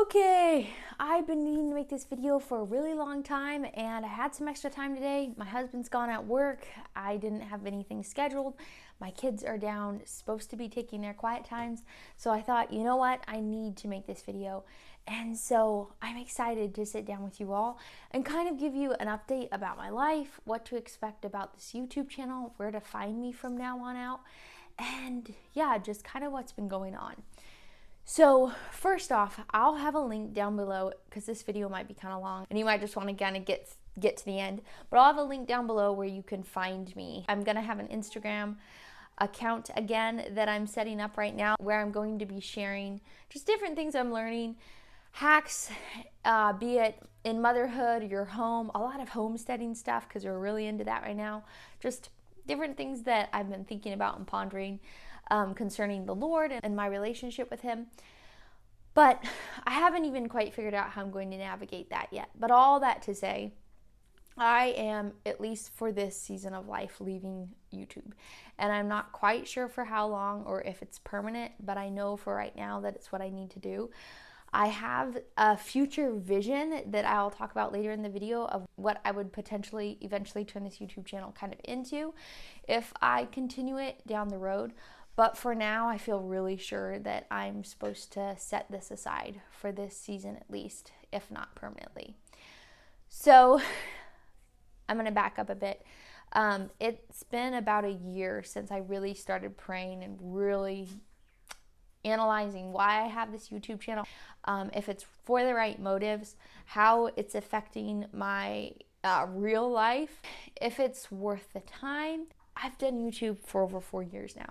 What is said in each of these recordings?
Okay, I've been needing to make this video for a really long time and I had some extra time today. My husband's gone at work. I didn't have anything scheduled. My kids are down, supposed to be taking their quiet times. So I thought, you know what? I need to make this video. And so I'm excited to sit down with you all and kind of give you an update about my life, what to expect about this YouTube channel, where to find me from now on out, and yeah, just kind of what's been going on. So first off, I'll have a link down below because this video might be kind of long and you might just want to kind of get to the end, but I'll have a link down below where you can find me. I'm going to have an Instagram account again that I'm setting up right now where I'm going to be sharing just different things I'm learning, hacks, be it in motherhood, your home, a lot of homesteading stuff because we're really into that right now, just different things that I've been thinking about and pondering concerning the Lord and my relationship with Him. But I haven't even quite figured out how I'm going to navigate that yet. But all that to say, I am, at least for this season of life, leaving YouTube. And I'm not quite sure for how long or if it's permanent, but I know for right now that it's what I need to do. I have a future vision that I'll talk about later in the video of what I would potentially eventually turn this YouTube channel kind of into if I continue it down the road. But for now, I feel really sure that I'm supposed to set this aside for this season at least, if not permanently. So I'm going to back up a bit. It's been about a year since I really started praying and really analyzing why I have this YouTube channel, if it's for the right motives, how it's affecting my real life, if it's worth the time. I've done YouTube for over 4 years now.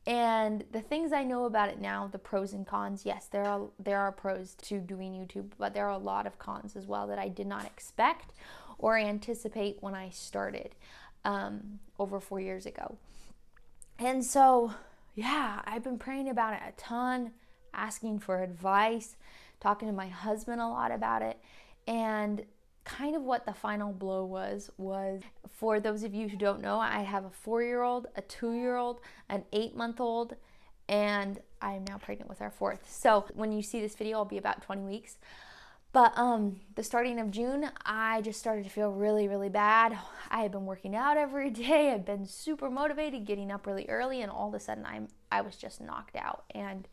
And the things I know about it now, the pros and cons, yes, there are pros to doing YouTube, but there are a lot of cons as well that I did not expect or anticipate when I started over 4 years ago. And so, yeah, I've been praying about it a ton, asking for advice, talking to my husband a lot about it, and kind of what the final blow was for those of you who don't know, I have a 4-year-old, a 2-year-old, an 8-month-old, and I'm now pregnant with our 4th. So when you see this video, I'll be about 20 weeks. But the starting of June, I just started to feel really, really bad. I had been working out every day. I've been super motivated, getting up really early, and all of a sudden I was just knocked out. And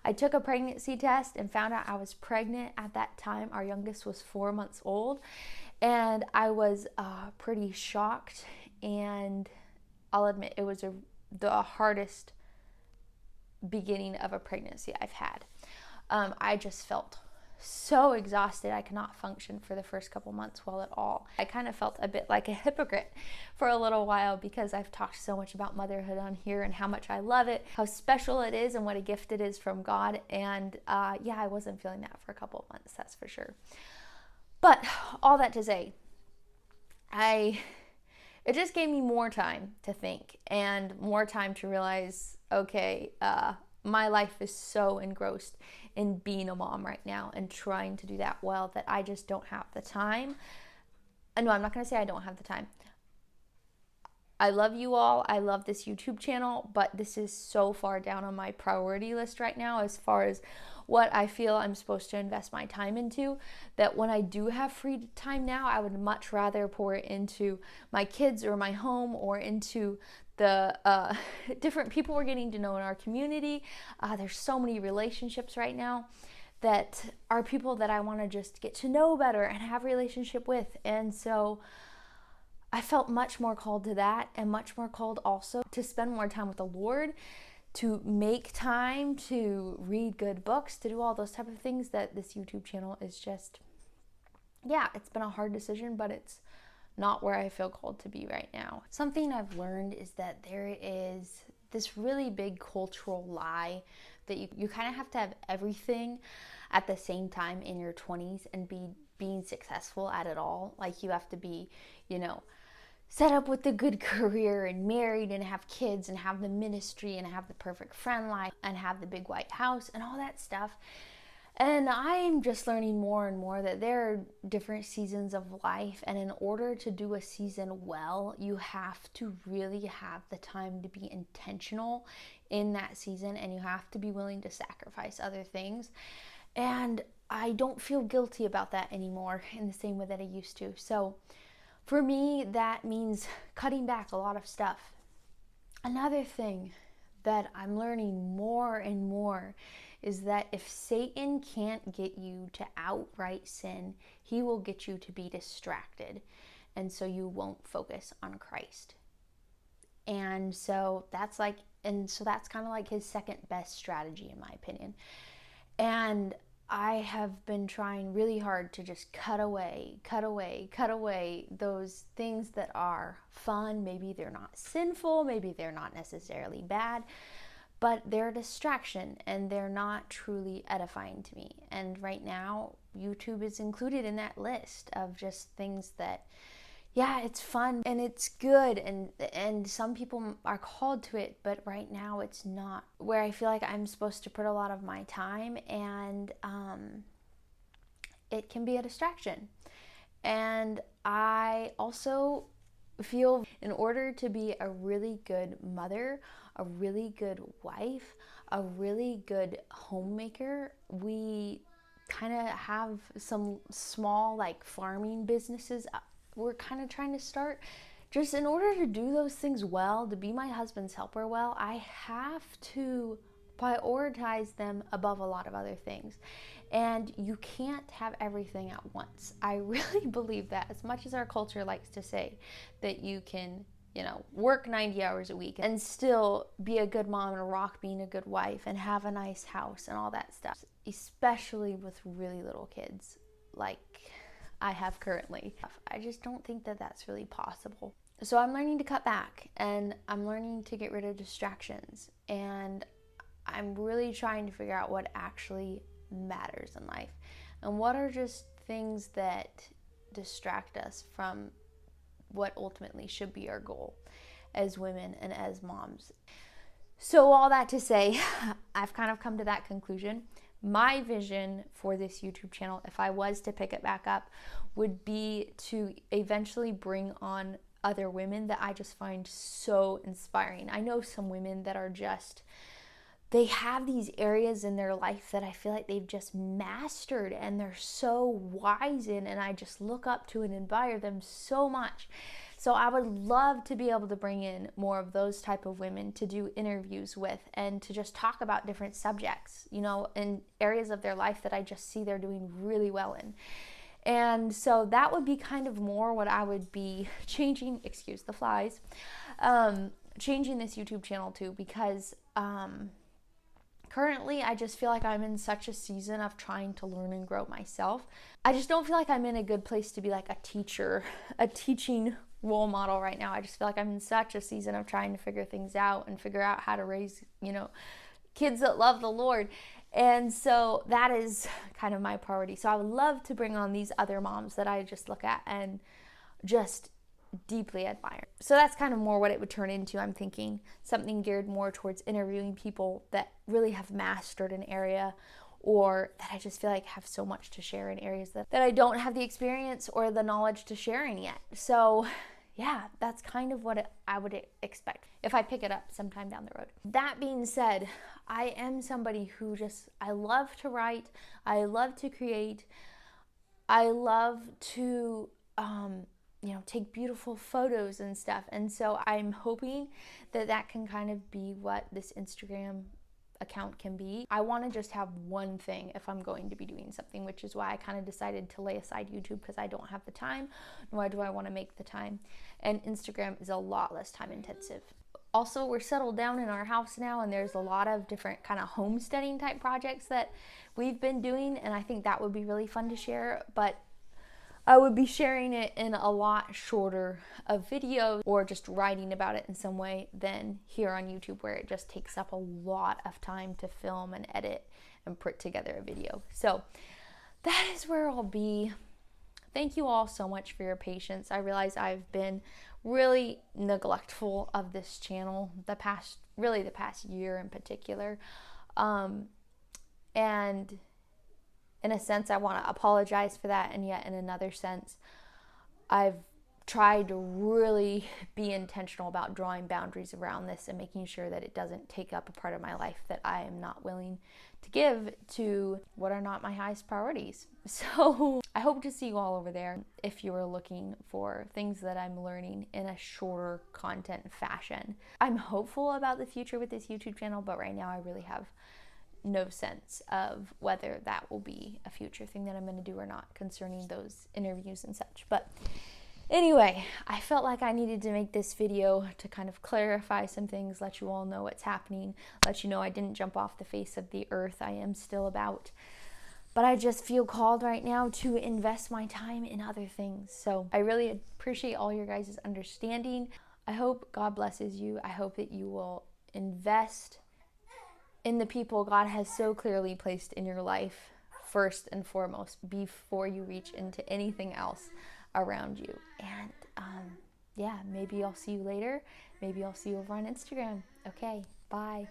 I took a pregnancy test and found out I was pregnant at that time. Our youngest was 4 months old, and I was pretty shocked. And I'll admit it was the hardest beginning of a pregnancy I've had. I just felt so exhausted. I could not function for the first couple months well at all. I kind of felt a bit like a hypocrite for a little while because I've talked so much about motherhood on here and how much I love it, how special it is, and what a gift it is from God. And yeah, I wasn't feeling that for a couple of months, that's for sure. But all that to say, it just gave me more time to think and more time to realize, okay, my life is so engrossed in being a mom right now and trying to do that well that I just don't have the time. No, I'm not going to say I don't have the time. I love you all. I love this YouTube channel, but this is so far down on my priority list right now as far as what I feel I'm supposed to invest my time into, that when I do have free time now, I would much rather pour it into my kids or my home or into the different people we're getting to know in our community. There's so many relationships right now that are people that I want to just get to know better and have a relationship with. And so I felt much more called to that, and much more called also to spend more time with the Lord, to make time to read good books, to do all those type of things. That this YouTube channel is just, yeah, it's been a hard decision, but it's not where I feel called to be right now. Something I've learned is that there is this really big cultural lie that you kind of have to have everything at the same time in your 20s and being successful at it all. Like you have to be, set up with a good career and married and have kids and have the ministry and have the perfect friend life and have the big white house and all that stuff. And I'm just learning more and more that there are different seasons of life, and in order to do a season well, you have to really have the time to be intentional in that season, and you have to be willing to sacrifice other things. And I don't feel guilty about that anymore in the same way that I used to. So for me, that means cutting back a lot of stuff. Another thing that I'm learning more and more is that if Satan can't get you to outright sin, he will get you to be distracted. And so you won't focus on Christ. And so that's kind of like his second best strategy, in my opinion. And I have been trying really hard to just cut away those things that are fun. Maybe they're not sinful, maybe they're not necessarily bad, but they're a distraction and they're not truly edifying to me. And right now, YouTube is included in that list of just things that, yeah, it's fun and it's good, and some people are called to it, but right now it's not where I feel like I'm supposed to put a lot of my time, and it can be a distraction. And I also feel in order to be a really good mother, a really good wife, a really good homemaker, we kind of have some small like farming businesses we're kind of trying to start. Just in order to do those things well, to be my husband's helper well, I have to prioritize them above a lot of other things. And you can't have everything at once. I really believe that, as much as our culture likes to say that you can, work 90 hours a week and still be a good mom and rock being a good wife and have a nice house and all that stuff, especially with really little kids like I have currently. I just don't think that that's really possible. So I'm learning to cut back, and I'm learning to get rid of distractions, and I'm really trying to figure out what actually matters in life and what are just things that distract us from what ultimately should be our goal as women and as moms. So all that to say, I've kind of come to that conclusion. My vision for this YouTube channel, if I was to pick it back up, would be to eventually bring on other women that I just find so inspiring. I know some women that are just, they have these areas in their life that I feel like they've just mastered and they're so wise in, and I just look up to and admire them so much. So I would love to be able to bring in more of those type of women to do interviews with and to just talk about different subjects, in areas of their life that I just see they're doing really well in. And so that would be kind of more what I would be changing, excuse the flies, changing this YouTube channel to, because currently I just feel like I'm in such a season of trying to learn and grow myself. I just don't feel like I'm in a good place to be like a teacher, a teaching role model right now. I just feel like I'm in such a season of trying to figure things out and figure out how to raise, kids that love the Lord. And so that is kind of my priority. So I would love to bring on these other moms that I just look at and just deeply admire. So that's kind of more what it would turn into. I'm thinking something geared more towards interviewing people that really have mastered an area, or that I just feel like have so much to share in areas that I don't have the experience or the knowledge to share in yet. So yeah, that's kind of what I would expect if I pick it up sometime down the road. That being said, I am somebody who I love to write, I love to create, I love to take beautiful photos and stuff. And so I'm hoping that can kind of be what this Instagram account can be. I want to just have one thing if I'm going to be doing something, which is why I kind of decided to lay aside YouTube, because I don't have the time, nor do I want to make the time. And Instagram is a lot less time intensive. Also, we're settled down in our house now, and there's a lot of different kind of homesteading type projects that we've been doing, and I think that would be really fun to share, but I would be sharing it in a lot shorter of videos, or just writing about it in some way, than here on YouTube, where it just takes up a lot of time to film and edit and put together a video. So that is where I'll be. Thank you all so much for your patience. I realize I've been really neglectful of this channel the past year in particular. And in a sense, I want to apologize for that, and yet in another sense, I've tried to really be intentional about drawing boundaries around this and making sure that it doesn't take up a part of my life that I am not willing to give to what are not my highest priorities. So I hope to see you all over there if you are looking for things that I'm learning in a shorter content fashion. I'm hopeful about the future with this YouTube channel, but right now I really have no sense of whether that will be a future thing that I'm going to do or not concerning those interviews and such. But anyway, I felt like I needed to make this video to kind of clarify some things, let you all know what's happening, let you know I didn't jump off the face of the earth. I am still about. But I just feel called right now to invest my time in other things. So I really appreciate all your guys' understanding. I hope God blesses you. I hope that you will invest in the people God has so clearly placed in your life first and foremost before you reach into anything else around you. And yeah, maybe I'll see you later. Maybe I'll see you over on Instagram. Okay, bye.